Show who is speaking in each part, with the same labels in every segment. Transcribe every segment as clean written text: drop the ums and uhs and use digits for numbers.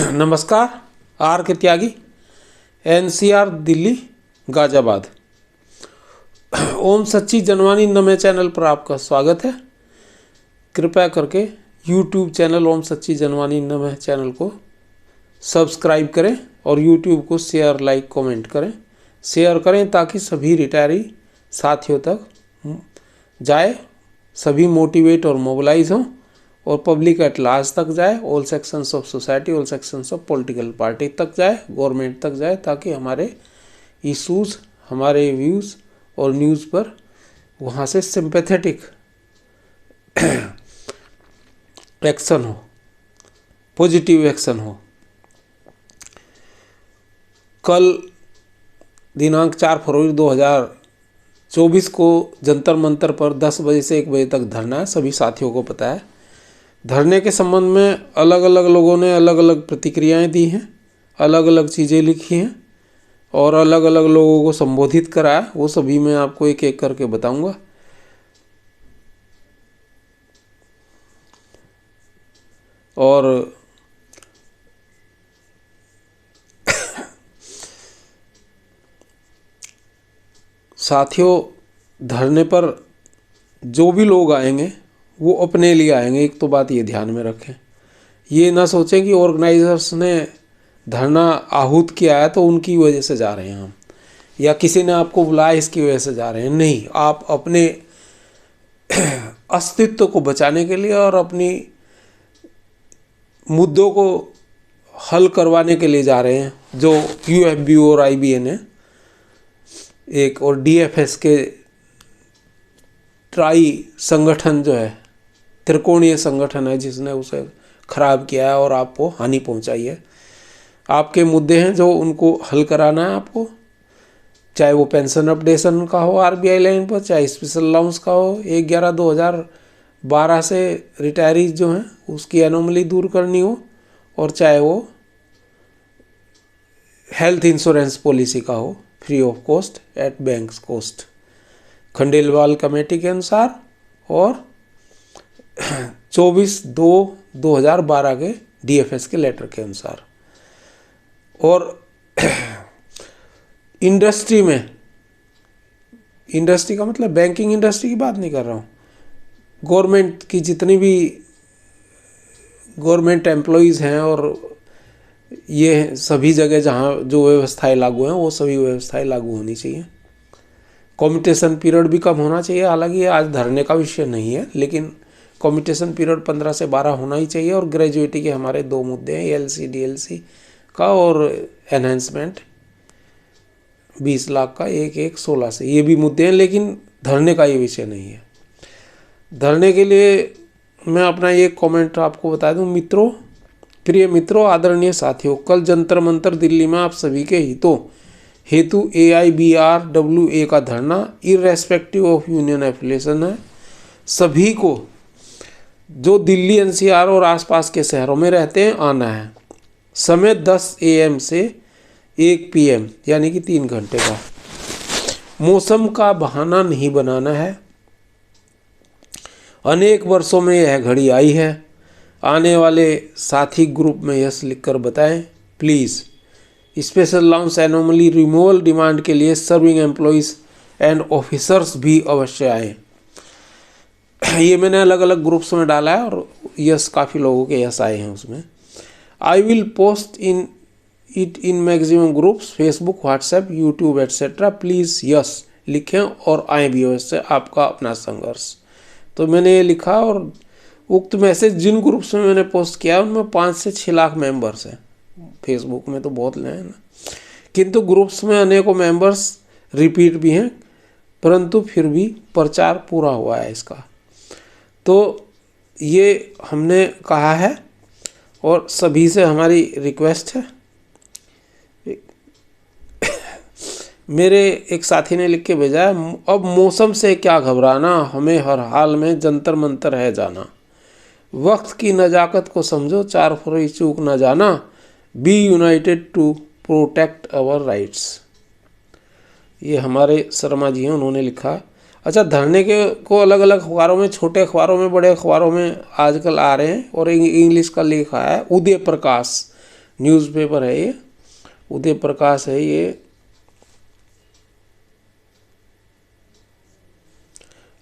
Speaker 1: नमस्कार। आर के त्यागी, NCR दिल्ली गाजियाबाद। ओम सच्ची जनवाणी नमे चैनल पर आपका स्वागत है। कृपया करके YouTube चैनल ओम सच्ची जनवाणी नमे चैनल को सब्सक्राइब करें और YouTube को शेयर, लाइक, कमेंट करें, शेयर करें ताकि सभी रिटायरी साथियों तक जाए, सभी मोटिवेट और मोबिलाइज हों और पब्लिक एट लार्ज तक जाए, all sections of society, all sections of political party तक जाए, गवर्नमेंट तक जाए, ताकि हमारे इश्यूज़, हमारे व्यूज़ और न्यूज़ पर वहाँ से सिंपैथेटिक एक्शन हो, पॉजिटिव एक्शन हो। कल दिनांक 4 फरवरी 2024 को जंतर मंतर पर 10 बजे से 1 बजे तक धरना है, सभी साथियों को पता है। धरने के संबंध में अलग अलग लोगों ने अलग अलग प्रतिक्रियाएं दी हैं, अलग अलग चीज़ें लिखी हैं और अलग अलग लोगों को संबोधित करा है। वो सभी मैं आपको एक एक करके बताऊंगा। और साथियों, धरने पर जो भी लोग आएंगे वो अपने लिए आएंगे। एक तो बात ये ध्यान में रखें, ये ना सोचें कि ऑर्गेनाइजर्स ने धरना आहूत किया है तो उनकी वजह से जा रहे हैं हम, या किसी ने आपको बुलाया इसकी वजह से जा रहे हैं। नहीं, आप अपने अस्तित्व को बचाने के लिए और अपनी मुद्दों को हल करवाने के लिए जा रहे हैं। जो UFBO और IBN है एक, और DFS के ट्राई संगठन जो है, त्रिकोणीय संगठन है जिसने उसे खराब किया है और आपको हानि पहुंचाई है। आपके मुद्दे हैं जो उनको हल कराना है आपको, चाहे वो पेंशन अपडेशन का हो RBI लाइन पर, चाहे स्पेशल अलाउंस का हो 1/11/2012 से रिटायरीज जो हैं उसकी एनोमली दूर करनी हो, और चाहे वो हेल्थ इंश्योरेंस पॉलिसी का हो free of cost at banks cost, Khandelwal committee के अनुसार और 24/2/2012 के DFS के लेटर के अनुसार। और इंडस्ट्री में, इंडस्ट्री का मतलब बैंकिंग इंडस्ट्री की बात नहीं कर रहा हूँ, गवर्नमेंट की जितनी भी गवर्नमेंट एम्प्लॉयज़ हैं और ये सभी जगह जहाँ जो व्यवस्थाएं लागू हैं वो सभी व्यवस्थाएं लागू होनी चाहिए। कम्यूटेशन पीरियड भी कम होना चाहिए। हालांकि आज धरने का विषय नहीं है, लेकिन कम्यूटेशन पीरियड 15 से 12 होना ही चाहिए। और ग्रेजुएटी के हमारे 2 मुद्दे हैं, LC DLC का और एनहेंसमेंट 20 लाख का, 1/1/16 से, ये भी मुद्दे हैं, लेकिन धरने का ये विषय नहीं है। धरने के लिए मैं अपना ये कमेंट आपको बता दूं। मित्रों, प्रिय मित्रों, आदरणीय साथियों, कल जंतर मंतर दिल्ली में आप सभी के हितों हेतु AIBRWA का धरना इर्रेस्पेक्टिव ऑफ यूनियन एफिलिएशन है। सभी को जो दिल्ली NCR और आसपास के शहरों में रहते हैं आना है। समय 10 AM से 1 PM यानी कि 3 घंटे का। मौसम का बहाना नहीं बनाना है। अनेक वर्षों में यह घड़ी आई है। आने वाले साथी ग्रुप में यस लिखकर बताएं please. Special allowance anomaly removal demand के लिए सर्विंग एम्प्लॉइज एंड ऑफिसर्स भी अवश्य आए। ये मैंने अलग अलग ग्रुप्स में डाला है और यस काफ़ी लोगों के यस आए हैं उसमें। I will post it in maximum groups, Facebook, WhatsApp, YouTube etcetera. Please yes लिखें और आए भी अवश्य। आपका अपना संघर्ष। तो मैंने ये लिखा और उक्त मैसेज जिन ग्रुप्स में मैंने पोस्ट किया उनमें 5 से 6 लाख मेंबर्स हैं। फेसबुक में तो बहुत हैं ना, किंतु ग्रुप्स में अनेकों मेंबर्स रिपीट भी हैं, परंतु फिर भी प्रचार पूरा हुआ है इसका। तो ये हमने कहा है और सभी से हमारी रिक्वेस्ट है। मेरे एक साथी ने लिख के भेजा है, अब मौसम से क्या घबराना, हमें हर हाल में जंतर मंतर है जाना। वक्त की नज़ाकत को समझो, 4 फरवरी चूक न जाना। Be united to protect our rights. ये हमारे शर्मा जी हैं, उन्होंने लिखा। अच्छा, धरने के को अलग अलग अखबारों में, छोटे अखबारों में, बड़े अखबारों में आजकल आ रहे हैं। और इंग्लिश का लिखा है उदय प्रकाश न्यूज़पेपर है ये, उदय प्रकाश है ये।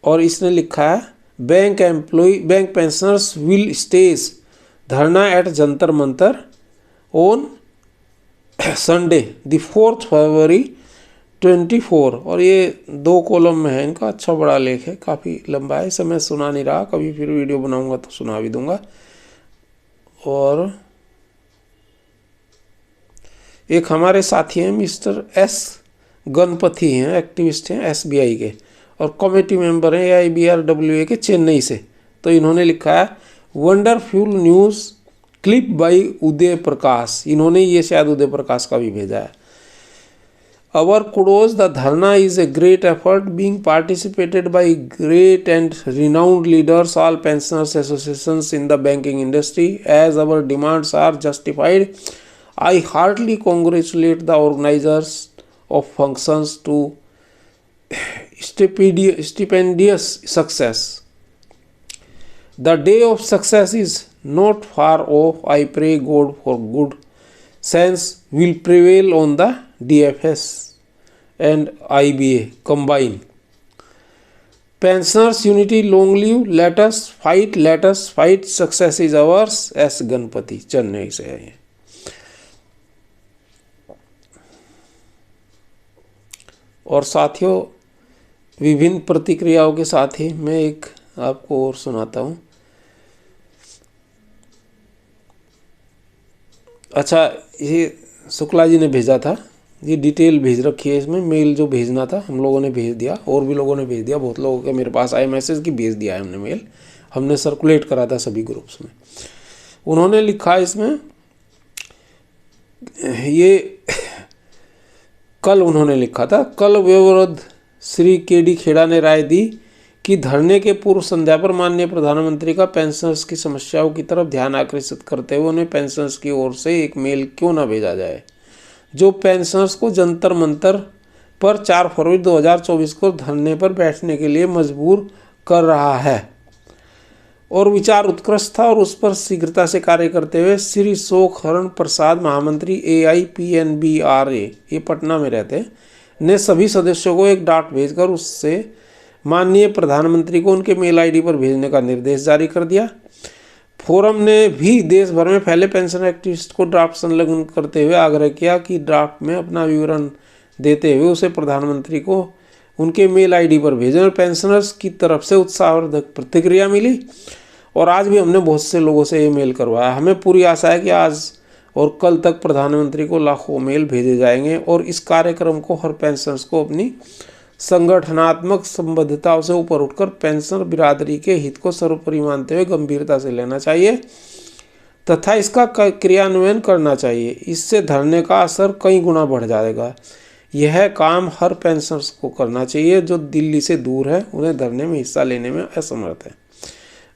Speaker 1: और इसने लिखा है bank pensioners will stage dharna at Jantar Mantar on Sunday the 4 February 24। और ये 2 कॉलम में है इनका, अच्छा बड़ा लेख है, काफ़ी लंबा है, इसे मैं सुना नहीं रहा, कभी फिर वीडियो बनाऊंगा तो सुना भी दूंगा। और एक हमारे साथी हैं मिस्टर एस गणपति हैं, एक्टिविस्ट हैं SBI के, और कमेटी मेंबर हैं AIBRWA के चेन्नई से। तो इन्होंने लिखा है wonderful news clip bye Uday Prakash, इन्होंने ये शायद उदय प्रकाश का भी भेजा है। Our kudos, the dharna is a great effort being participated by great and renowned leaders, all pensioners associations in the banking industry. As our demands are justified, I heartily congratulate the organizers of functions to stupendous success. The day of success is not far off. I pray God for good sense will prevail on the DFS and IBA combine. Pensioners unity long live, let us fight, success is ours. S Ganpati Chennai से है। और साथियों, विभिन्न प्रतिक्रियाओं के साथ ही मैं एक आपको और सुनाता हूँ। अच्छा, ये शुक्ला जी ने भेजा था, ये डिटेल भेज रखी है इसमें, मेल जो भेजना था हम लोगों ने भेज दिया, और भी लोगों ने भेज दिया, बहुत लोगों के मेरे पास आए मैसेज की भेज दिया है हमने मेल, हमने सर्कुलेट करा था सभी ग्रुप्स में। उन्होंने लिखा इसमें, ये कल उन्होंने लिखा था, कल व्यवरोध श्री KD खेड़ा ने राय दी कि धरने के पूर्व संध्या पर माननीय प्रधानमंत्री का पेंशनर्स की समस्याओं की तरफ ध्यान आकर्षित करते हुए उन्हें पेंशनर्स की ओर से एक मेल क्यों न भेजा जाए, जो पेंशनर्स को जंतर मंतर पर 4 फरवरी 2024 को धरने पर बैठने के लिए मजबूर कर रहा है। और विचार उत्कृष्ट था, और उस पर शीघ्रता से कार्य करते हुए श्री शोकहरण प्रसाद महामंत्री AIPNBRA, ये पटना में रहते हैं, ने सभी सदस्यों को एक डाक भेजकर उससे माननीय प्रधानमंत्री को उनके मेल ID पर भेजने का निर्देश जारी कर दिया। फोरम ने भी देश भर में फैले पेंशन एक्टिविस्ट को ड्राफ्ट संलग्न करते हुए आग्रह किया कि ड्राफ्ट में अपना विवरण देते हुए उसे प्रधानमंत्री को उनके मेल ID पर भेजें। और पेंशनर्स की तरफ से उत्साहवर्धक प्रतिक्रिया मिली, और आज भी हमने बहुत से लोगों से ये मेल करवाया। हमें पूरी आशा है कि आज और कल तक प्रधानमंत्री को लाखों मेल भेजे जाएंगे, और इस कार्यक्रम को हर पेंशनर्स को अपनी संगठनात्मक संबद्धताओं से ऊपर उठकर पेंशनर बिरादरी के हित को सर्वोपरि मानते हुए गंभीरता से लेना चाहिए तथा इसका क्रियान्वयन करना चाहिए। इससे धरने का असर कई गुना बढ़ जाएगा। यह काम हर पेंशनर्स को करना चाहिए जो दिल्ली से दूर है, उन्हें धरने में हिस्सा लेने में असमर्थ है।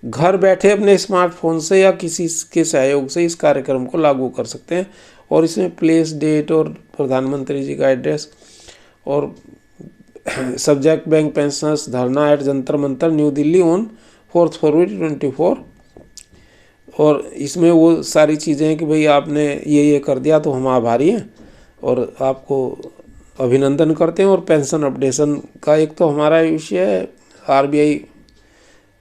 Speaker 1: घर बैठे अपने स्मार्टफोन से या किसी के सहयोग से इस कार्यक्रम को लागू कर सकते हैं, और इसमें प्लेस, डेट और प्रधानमंत्री जी का एड्रेस, और subject bank pensioners dharna at Jantar Mantar new Delhi on 4 February 24। और इसमें वो सारी चीज़ें हैं कि भाई आपने ये कर दिया तो हम आभारी हैं और आपको अभिनंदन करते हैं। और पेंशन अपडेशन का एक तो हमारा विषय है RBI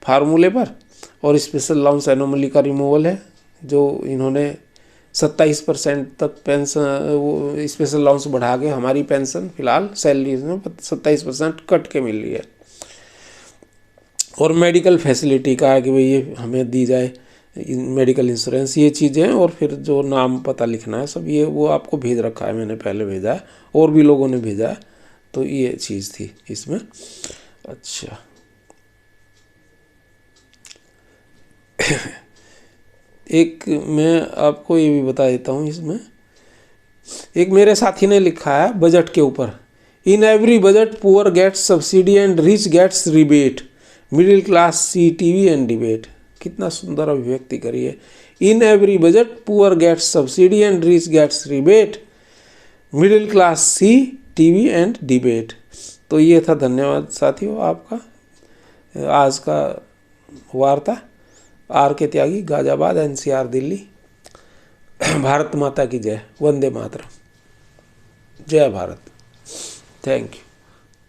Speaker 1: फार्मूले पर, और स्पेशल अलाउंस एनोमली का रिमूवल है, जो इन्होंने 27% तक पेंशन वो स्पेशल अलाउंस बढ़ा के हमारी पेंशन फिलहाल सैलरीज में 27% कट के मिल रही है। और मेडिकल फैसिलिटी का है कि भाई ये हमें दी जाए मेडिकल इंश्योरेंस, ये चीज़ें, और फिर जो नाम पता लिखना है सब ये वो आपको भेज रखा है, मैंने पहले भेजा है और भी लोगों ने भेजा है, तो ये चीज़ थी इसमें। अच्छा एक मैं आपको ये भी बता देता हूँ, इसमें एक मेरे साथी ने लिखा है बजट के ऊपर, in every budget poor gets subsidy and rich gets rebate, middle class see TV and debate. कितना सुंदर अभिव्यक्ति करी है। In every budget poor gets subsidy and rich gets rebate, middle class see TV and debate. तो ये था, धन्यवाद साथियों आपका। आज का वार्ता RK त्यागी, गाजियाबाद NCR दिल्ली। भारत माता की जय। वंदे मातरम। जय भारत। Thank you.